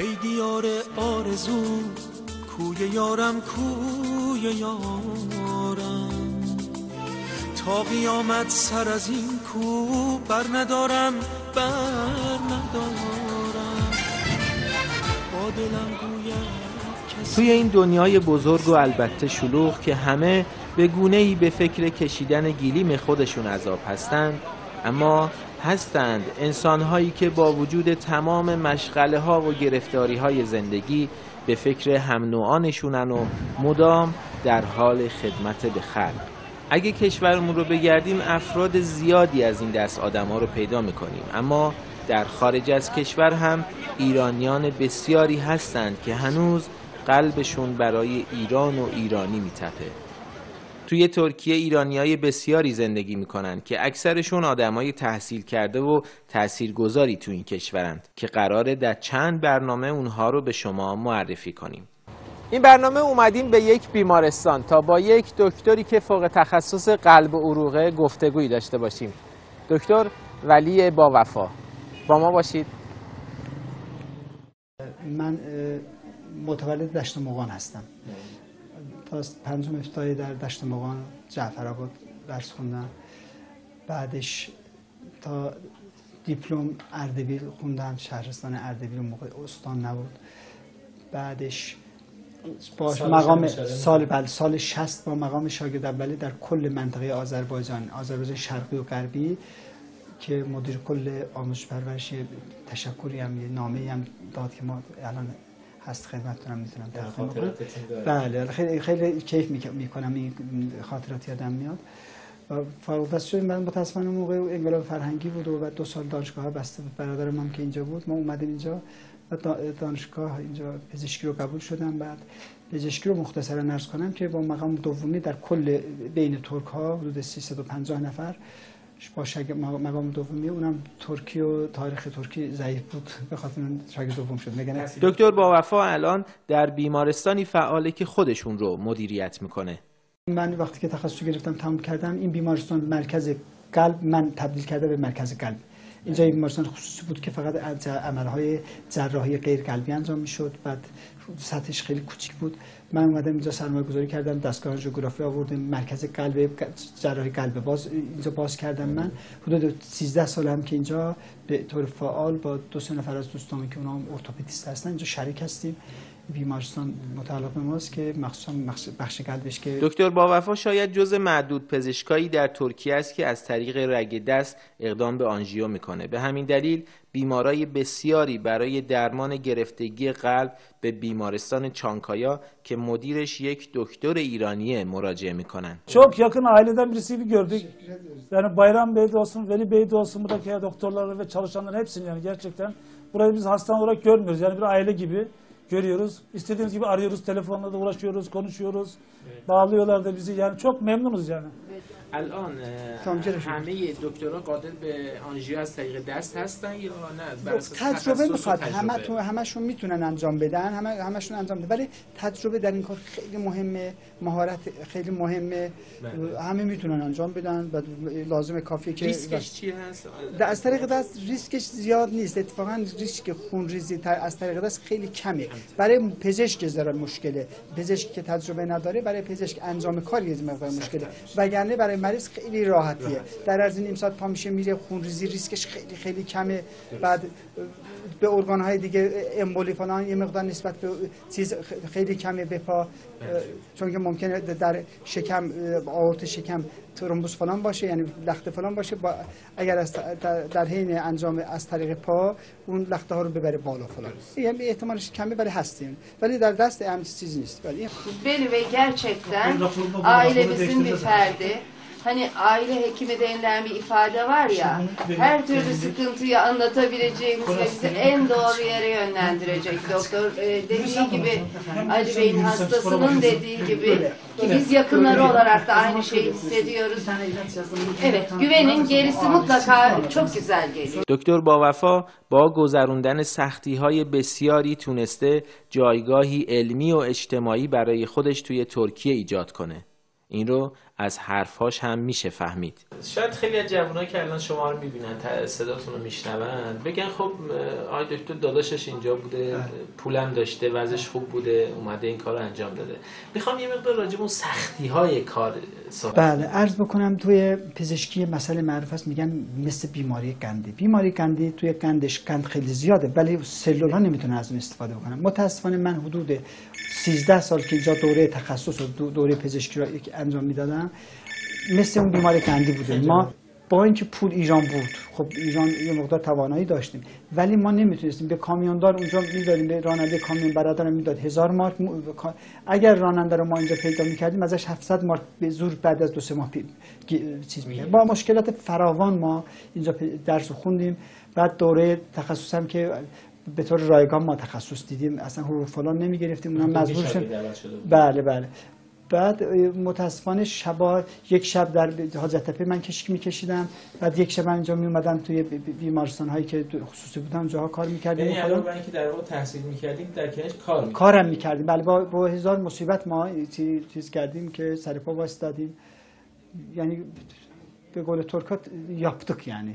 ای دیار آرزو کوی یارم کوی یارم، تا قیامت سر از این کو بر ندارم با دلم گویم. توی این دنیای بزرگ و البته شلوغ که همه به گونه‌ای به فکر کشیدن گلیم خودشون عذاب هستند، اما هستند انسان‌هایی که با وجود تمام مشغله‌ها و گرفتاری‌های زندگی به فکر هم نوعانشونن و مدام در حال خدمت به خلق. اگه کشورمون رو بگردیم افراد زیادی از این دست آدم‌ها رو پیدا می‌کنیم، اما در خارج از کشور هم ایرانیان بسیاری هستند که هنوز قلبشون برای ایران و ایرانی میتپه. توی ترکیه ایرانیای بسیاری زندگی میکنن که اکثرشون آدمای تحصیل کرده و تاثیرگذاری تو این کشورند که قراره در چند برنامه اونها رو به شما معرفی کنیم. این برنامه اومدیم به یک بیمارستان تا با یک دکتری که فوق تخصص قلب و عروقه گفتگویی داشته باشیم. دکتر ولی باوفا، با ما باشید. من متولد دشت مقان هستم. تا پنجم ابتدایی در دشت مقان جعفرآباد درس خوندم. بعدش تا دیپلم اردبیل خوندم، شهرستان اردبیل اون موقع استان نبود. بعدش با مقام سال 60 با مقام شاگرد اولی در کل منطقه آذربایجان شرقی و غربی که مدیر کل آموزش پرورش تشکری هم یه نامه‌ای هم داد که ما الان هست خدمتتونم میتونم تقدیم کنم. بله خیلی خیلی کیف میکنم، این خاطرات یادم میاد. فارغ التحصیل شدیم. من متاسفانه موقع انقلاب فرهنگی بود و بعد 2 سال دانشگاه بسته بود. برادرم هم که اینجا بود، ما اومدیم اینجا و دانشگاه اینجا پزشکی رو قبول شدم. بعد پزشکی رو مختصرا عرض کنم که با مقام دومی در کل بین ترک ها حدود 350 نفر با مقام دومی، اونم ترکی و تاریخ ترکی ضعیف بود، به خاطر اون شاگرد دوم شد. دکتر باوفا الان در بیمارستانی فعاله که خودشون رو مدیریت میکنه. من وقتی که تخصص گرفتم تمام کردم، این بیمارستان مرکز قلب من تبدیل کرده به مرکز قلب. اینجا این بیمارستان خصوصی بود که فقط عملهای جراحی غیر قلبی انجام میشد. بعد سطحش خیلی کوچیک بود. من اومدم اینجا سرمایه‌گذاری کردم، دستگاه آنژیوگرافی آوردم، مرکز قلب جراحی قلب اینجا باز کردم. من حدود 13 سالم که اینجا به طور فعال با 2 نفر از دوستان که اونها ارتوپدیست هستن اینجا شریک هستیم. بیمارستان متعلق به ماست که مخصوصا بخش قلبش که دکتر باوفا شاید جز معدود پزشکایی در ترکیه است که از طریق رگ دست اقدام به آنژیو میکنه. به همین دلیل بیمارای بسیاری برای درمان گرفتگی قلب به بیمارستان چانکایا که مدیرش یک دکتر ایرانیه مراجعه میکنن. Çok yakın aileden birisini gördük. Yani Bayram Bey de olsun, Veli Bey de olsun, buradaki doktorları ve çalışanların hepsini, yani gerçekten burayı biz hastane olarak görmüyoruz. Yani bir aile gibi görüyoruz. İstediğimiz gibi arıyoruz, telefonla da uğraşıyoruz, konuşuyoruz. Bağlıyorlar da bizi. Yani çok memnunuz yani. الان همه دکترها قادر به آنژیو از طریق دست هستن یا نه؟ تجربه میخواد. همشون میتونن انجام بدن، همشون انجام میدن، ولی تجربه در این کار خیلی مهمه، مهارت خیلی مهمه. همه میتونن انجام بدن و لازمه کافیه که ریسکش چی هست؟ از طریق دست ریسکش زیاد نیست. اتفاقا ریسک خونریزی از طریق دست خیلی کمه. برای پزشک ذره مشکله. پزشکی که تجربه نداره برای پزشک انجام کار یه مقدار مشکله. وگرنه برای مریض خیلی راحتیه. در عرض نیم ساعت پا میشه میره، خونریزی ریسکش خیلی خیلی کمه. بعد به ارگان‌های دیگه امبولی فلان یه مقدار نسبت به چیز خیلی کمه به پا، چون که ممکنه در شکم آورت شکم ترومبوس فلان باشه، یعنی لخته فلان باشه. اگر در حین انجام از طریق پا اون lخته ها رو ببره بالا فلان، یعنی ehttimalش kemmi böyle hastayım. Veli der ders emsiz nicht. Beni ve gerçekten ailemizin bir ferdi. Hani aile hekimi denilen bir ifade var ya, her türlü sıkıntıyı anlatabileceğimiz ve bizi en doğru yere yönlendirecek doktor. Dediği gibi, Ali Bey'in hastasının dediği gibi ki biz yakınları olarak da aynı şeyi hissediyoruz. Evet, güvenin, gerisi mutlaka çok güzel geliyor. دکتر باوفا با گذروندن سختی‌های بسیاری تونسته جایگاهی علمی و اجتماعی برای خودش توی ترکیه ایجاد کنه. این رو از حرفاش هم میشه فهمید. شاید خیلی از جوانایی که الان شما رو میبینن، صداتون رو میشنون، بگن خب آقای دکتر داداشش اینجا بوده، پولم داشته، وضعش خوب بوده، اومده این کار رو انجام داده. میخوام یه مقدار راجع به اون سختی‌های کار صحبت بله عرض بکنم. توی پزشکی مسئله معروف است، میگن مثل بیماری قندی. بیماری قندی توی قند خیلی زیاده ولی سلول‌ها نمیتونن از اون استفاده بکنن. متاسفانه من حدود 13 سال که اینجا دوره تخصص و دوره پزشکی رو انجام میدادم مثل اون بیماری قندی بوده. ما با اینکه پول ایران بود، خب ایران یه مقدار توانایی داشتیم ولی ما نمیتونستیم. به کامیوندار اونجا میدادیم، به راننده کامیون برادرم میداد 1000 مارک. اگر راننده رو ما اینجا پیدا میکردیم ازش 700 مارک به زور بعد از 2-3 ماه چیز میکرد. با مشکلات فراوان ما اینجا درس خوندیم. بعد دوره تخصصم که به طور رایگان ما تخصص دیدیم، اصلا حقوق فلان نمیگرفتیم، اونم مجبور شدیم. بله. بعد متاسفانه شبا یک شب در حاجت تپه من کشک میکشیدم، بعد یک شب اینجا میومدم توی بیمارستان هایی که خصوصی بودن اونجاها کار میکردیم. یعنی علاوه بر اینکه در واقع تحصیل میکردیم در کنارش کارم میکردیم. بله با هزار مصیبت ما چیز کردیم که سر پا وایسادیم. یعنی به قول ترکا یاپتوک، یعنی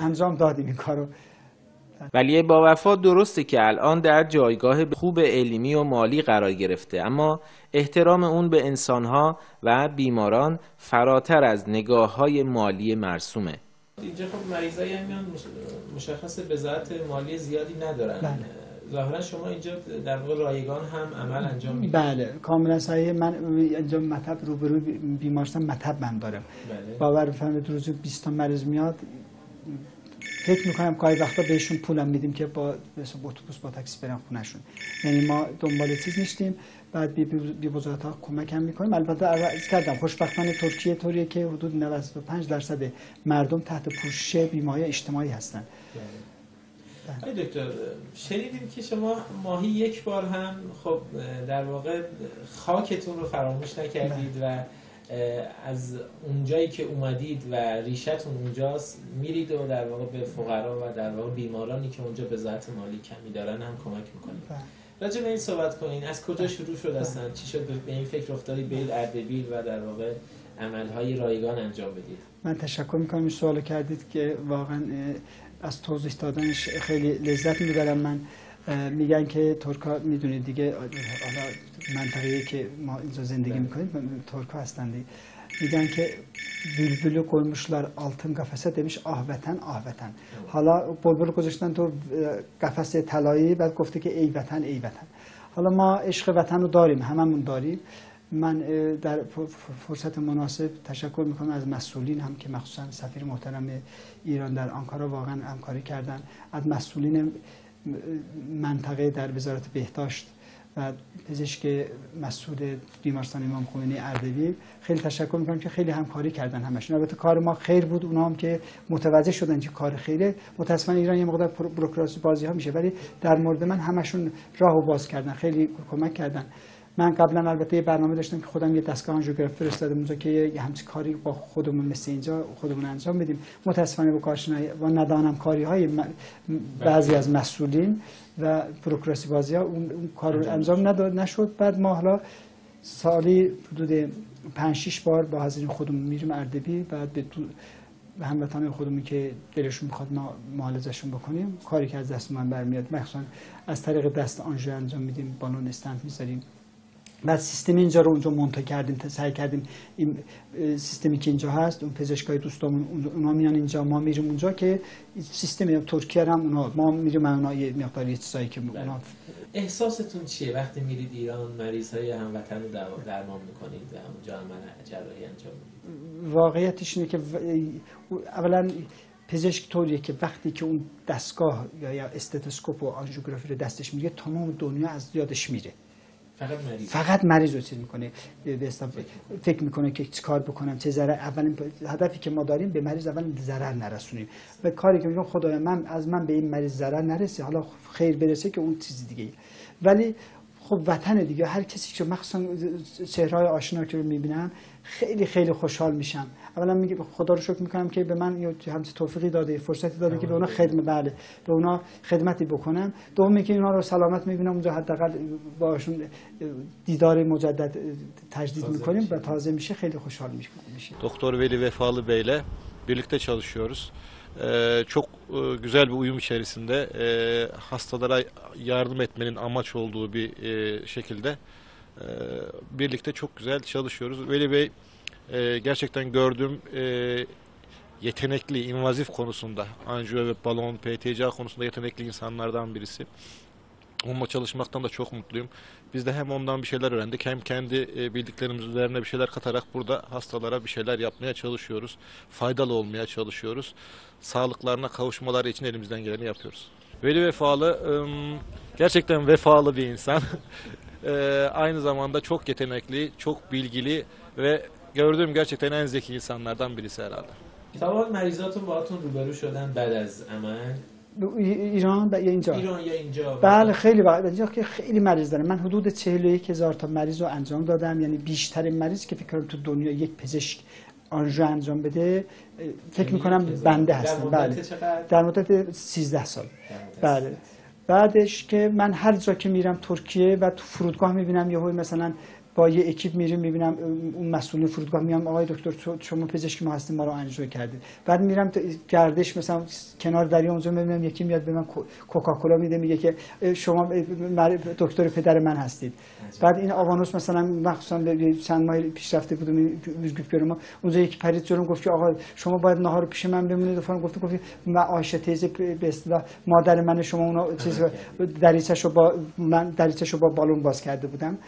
انجام دادیم این کارو. ولی با وفا درسته که الان در جایگاه خوب علمی و مالی قرار گرفته، اما احترام اون به انسانها و بیماران فراتر از نگاه‌های مالی مرسومه. اینجا خب مریضایی همیان مشخص وضعیت مالی زیادی ندارن. بله. ظاهرا شما اینجا در واقع رایگان هم عمل انجام میدید. بله کاملا صحیح. من اینجا مطب روبروی بیمارستان مطب من دارم. بله. باور بفرمایید روزی 20 تا مریض میاد. فکر میکنم گاهی وقتا بهشون پولم میدیم که با اتوبوس با تاکسی برن خونهشون. یعنی ما دنبال چیز نیستیم. بعد بی بزرگترها کمک هم میکنیم. البته عرض کردم خوشبختانه ترکیه طوریه که حدود 95% مردم تحت پوشش بیماری اجتماعی هستن. آقای دکتر شنیدیم که شما ماهی یک بار هم خب در واقع خاکتون رو فراموش نکردید و از اونجایی که اومدید و ریشتون اونجاست میرید و در واقع به فقرا و در واقع بیمارانی که اونجا به ذات مالی کمی دارن هم کمک میکنید. راجع به این صحبت کنین. از کجا شروع شد اصلا؟ چی شد به این فکر افتادید برید اردبیل و در واقع عملهای رایگان انجام بدید؟ من تشکر میکنم این سوالو کردید که واقعا از توضیح دادنش خیلی لذت میبرم. من میگن که ترکا میدونید دیگه، حالا منطقه‌ای که ما اینجا زندگی میکنیم ترکا هستن دیگه، میگن که bülbülü koymuşlar altın kafese demiş ah vatan ah vatan. حالا بلبل گذاشتن تو قفس طلایی بعد گفته که ای وطن ای وطن. حالا ما عشق وطن رو داریم، هممون داریم. من در فرصت مناسب تشکر میکنم از مسئولین هم که مخصوصا سفیر محترم ایران در آنکارا واقعا همکاری کردن، از مسئولین منطقه در وزارت بهداشت و پزشک مسئول بیمارستان امام خمینی اردبیل خیلی تشکر میکنم که خیلی همکاری کردن همشون. البته کار ما خیر بود، اونا هم که متوجه شدن که کار خیره. متاسفانه ایران یه مقدار بروکراسی بازی ها میشه، ولی در مورد من همشون راهو باز کردن، خیلی کمک کردن. من قبلا البته یه برنامه داشتم که خودم یه دستگاه آنژیوگرافی فرستادم اونجا که یه همچین کاری با خودمون مثل اینجا خودمون انجام بدیم. متاسفانه با کارشناسی و ندانم کاری‌های بعضی از مسئولین و بروکراسی بازی‌ها اون کار رو انجام نشد. بعد ما حالا سالی حدود 5-6 بار با حاضرین خودمون میریم اردبیل، بعد به هموطنان خودمون که دلشون میخواد ما معالجهشون بکنیم. کاری که از دست من برمیاد مخصوصا از طریق دست آنژیو انجام میدیم، بالون استنت میذاریم. بعد سیستم اینجا رو اونجا مونته کردیم، سعی کردیم این سیستمی که اینجا هست، اون پزشکای دوستامون اونا میان اینجا، ما میریم اونجا که سیستم ترکیه هم اونا، ما میریم اونا یه مقداری چیزایی که اونا. احساستون چیه وقتی میرید ایران مریضای هموطن رو درمان میکنید و اونجا عمل جراحی انجام میدید؟ واقعیتش اینه که اولا پزشک طوریه که وقتی که اون دستگاه یا استتوسکوپ و آنژیوگرافی رو دستش میگیره تمام دنیا از یادش میره. فقط مریض رو چیز میکنه، فکر میکنه که چه کار بکنم، چه ضرر. اولین هدفی که ما داریم به مریض اول ضرر نرسونیم و کاری که میگم خدایا من به این مریض ضرر نرسه، حالا خیر برسه که اون چیز دیگه. ولی خب وطن دیگه، هر کسی که مخصوصا چهره‌های آشنا که رو میبینم خیلی خیلی خوشحال میشم. اولا میگم خدا رو شکر میکنم که به من همچین توفیقی داده، فرصتی داده که به اونا به اونا خدمتی بکنم. دومی که اونا رو سلامت میبینم اونجا، حداقل باشون دیدار مجدد تجدید میکنیم و تازه میشه، خیلی خوشحال میشیم. Doktor Veli Vefalı Bey'le birlikte çalışıyoruz. Çok güzel bir uyum içerisinde hastalara yardım etmenin amaç olduğu bir şekilde birlikte çok güzel çalışıyoruz. Veli Bey gerçekten gördüğüm yetenekli, invazif konusunda, anjiyo ve balon, PTCA konusunda yetenekli insanlardan birisi. Onunla çalışmaktan da çok mutluyum. Biz de hem ondan bir şeyler öğrendik, hem kendi bildiklerimiz üzerine bir şeyler katarak burada hastalara bir şeyler yapmaya çalışıyoruz. Faydalı olmaya çalışıyoruz. Sağlıklarına kavuşmaları için elimizden geleni yapıyoruz. Veli Vefalı gerçekten vefalı bir insan. Aynı zamanda çok yetenekli, çok bilgili ve gördüğüm gerçekten en zeki insanlardan birisi herhalde. تا مریضاتون باهاتون روبرو شدن بعد از عمل؟ ایران یا اینجا؟ ایران یا اینجا؟ بله خیلی بعد اینجا که خیلی مریض دارم. من حدود 41,000 تا مریض رو انجام دادم، یعنی بیشترین مریض که فکر کنم تو دنیا یک پزشک آنژیو انجام بده فکر میکنم بنده هستم. بله در مدت 13 سال. بله بعدش که من هر جا که میرم ترکیه و تو فرودگاه میبینم یهو مثلا با یه اکیپ میریم، میبینم اون مسئول فرودگاه میام آقای دکتر شما پزشک ما هستیم، ما رو آنژیو کردید. بعد میرم گردش مثلا کنار دریا اونجا میبینم یکی میاد به من کوکاکولا میده، میگه که شما دکتر پدر من هستید. بعد این آوانوس مثلا مخصوصا چند ماه پیش رفته بودم ما اونجا یکی پرید جلوم گفت که آقا شما باید نهار پیش من بمونید. گفت من عایشه تیزه به اصطلاح مادر من، شما اونا چیز دریچه‌شو با بالون باز کرده بودم.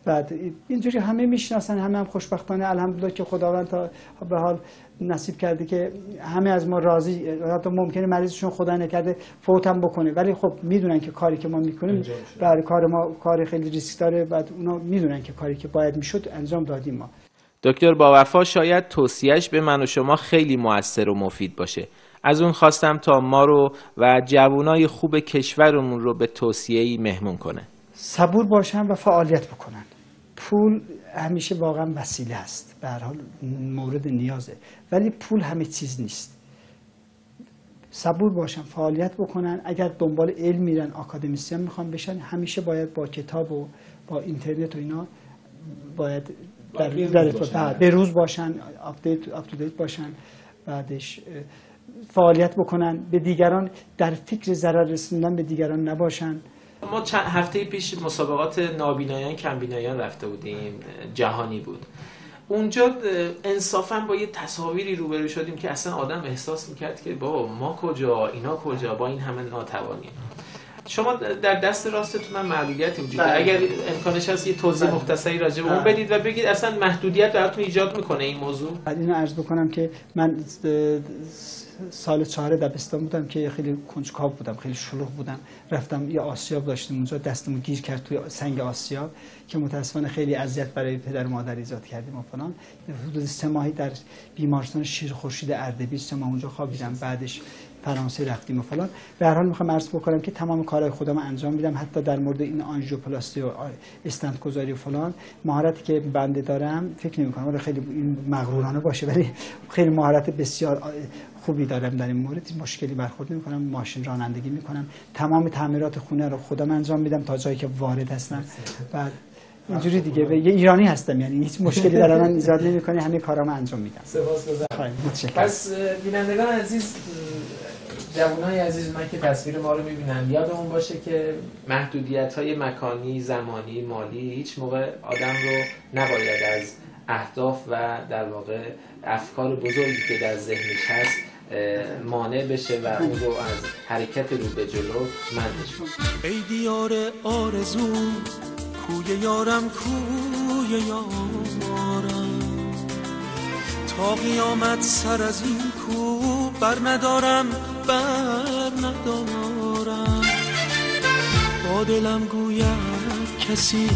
بعد اینجوری همه میشناسن، همه هم خوشبختانه الحمدلله که خداوند تا به حال نصیب کرده که همه از ما راضی. حتی ممکنه مریضشون خدا نکرده فوت هم بکنه، ولی خب میدونن که کاری که ما میکنیم برای کار ما کار خیلی ریسک داره. بعد اونا میدونن که کاری که باید میشد انجام دادیم ما. دکتر باوفا شاید توصیهش به من و شما خیلی مؤثر و مفید باشه. از اون خواستم تا ما رو و جوانای خوب کشورمون رو به توصیه‌ای مهمون کنه. صبور باشن و فعالیت بکنن. پول همیشه واقعا وسیله است، به هر حال مورد نیازه، ولی پول همه چیز نیست. صبور باشن، فعالیت بکنن. اگر دنبال علم میرن، آکادمیسین میخوان بشن، همیشه باید با کتاب و با اینترنت و اینا باید به روز باشن، اپدیت باشن. بعدش فعالیت بکنن، به دیگران در فکر ضرر رسوندن به دیگران نباشن. ما چند هفته پیش مسابقات نابینایان کمبینایان رفته بودیم، جهانی بود. اونجا انصافا با یه تصاویری روبرو شدیم که اصلا آدم احساس میکرد که بابا ما کجا، اینا کجا با این همه ناتوانی. شما در دست راستتون هم محدودیتی وجود داره. اگر امکانش هست یه توضیح مختصری راجع به اون بدید و بگید اصلا محدودیت براتون ایجاد میکنه این موضوع. اینو عرض بکنم که من سال 4 دبستان بودم که خیلی کنجکاو بودم، خیلی شلوغ بودم. رفتم یه آسیاب داشتیم اونجا، دستمو گیر کرد توی سنگ آسیاب که متاسفانه خیلی اذیت برای پدر و مادر ایجاد کردیم و فلان. حدود 3 ماهی در بیمارستان شیر خورشید اردبیل 3 ماه اونجا خوابیدم. بعدش فرانسه رفتیم و فلان. به هر حال میخوام عرض بکنم که تمام کارهای خودم انجام میدم، حتی در مورد این آنژیوپلاستی و استنت گذاری و فلان. مهارتی که بنده دارم فکر نمی‌کنم ولی خیلی مغرورانه باشه، ولی خیلی مهارت بسیار خوبی دارم در این مورد. مشکلی برخورد نمی‌کنم، ماشین رانندگی می‌کنم، تمام تعمیرات خونه رو خودم انجام میدم تا جایی که وارد هستم. بعد اینجوری دیگه به یه ایرانی هستم، یعنی هیچ مشکلی در من ایجاد نمی‌کنه، همه کارامو انجام میدم. سپاسگزارم. پس بینندگان عزیز، جوانای عزیز من که تصویر ما رو میبینن، یادمون باشه که محدودیت‌های مکانی، زمانی، مالی هیچ موقع آدم رو نباید از اهداف و در واقع افکار بزرگی که در ذهنش هست مانع بشه و اون رو از حرکت رو به جلو منعش کنه. ای دیار آرزو، کوی یارم کوی یارم، تا قیامت سر از این کو بر ندارم. با دلم گوید کسی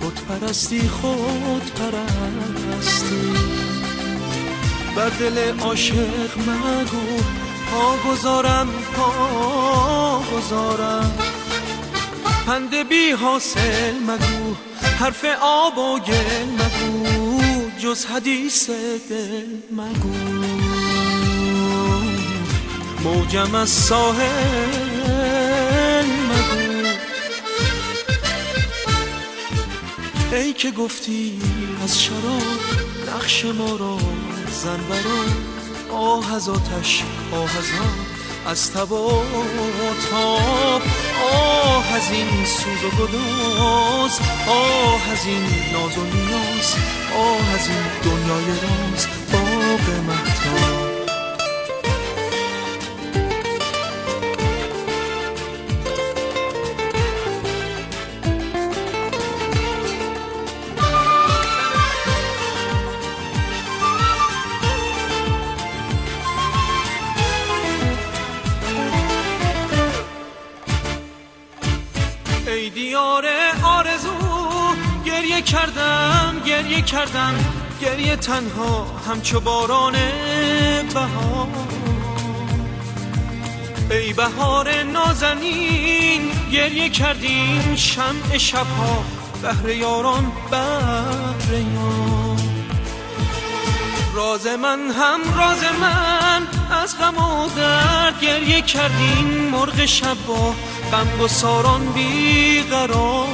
خود پرستی خود پرستی، بر دل عاشق مگو پا گذارم پند بی حاصل مگو، حرف آب و گل مگو، جز حدیث دل مگو. موجم از ساحل مگو. ای که گفتی از شراب نقش ما را زن برا، آه از آتش آه از از تب و تاب، آه از این سوز و گداز، آه از این ناز و نیاز، آه از این دنیای راز باغ مهتاب. ای دیار آرزو گریه کردم گریه کردم، گریه تنها همچو باران بهار. ای بهار نازنین گریه کردیم شمع شبها، بهر یاران بهر یار. راز من هم راز من، از غم و درد گریه کردیم مرغ شب با غمگساران بیقرار.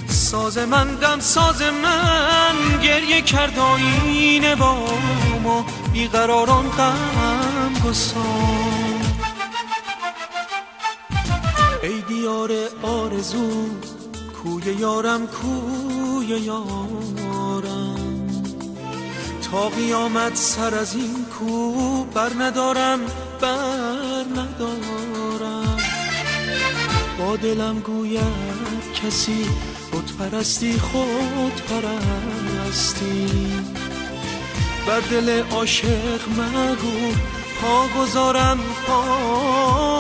ساز من دم ساز من گریه کرد آینه با ما، بیقراران غمگسار. ای دیار آرزو کوی یارم کوی یارم، تا قیامت سر از این کو بر ندارم بر ندارم. با دلم گوید کسی خود پرستی خود پرستی، بر دل عاشق مگو پا گذارم پا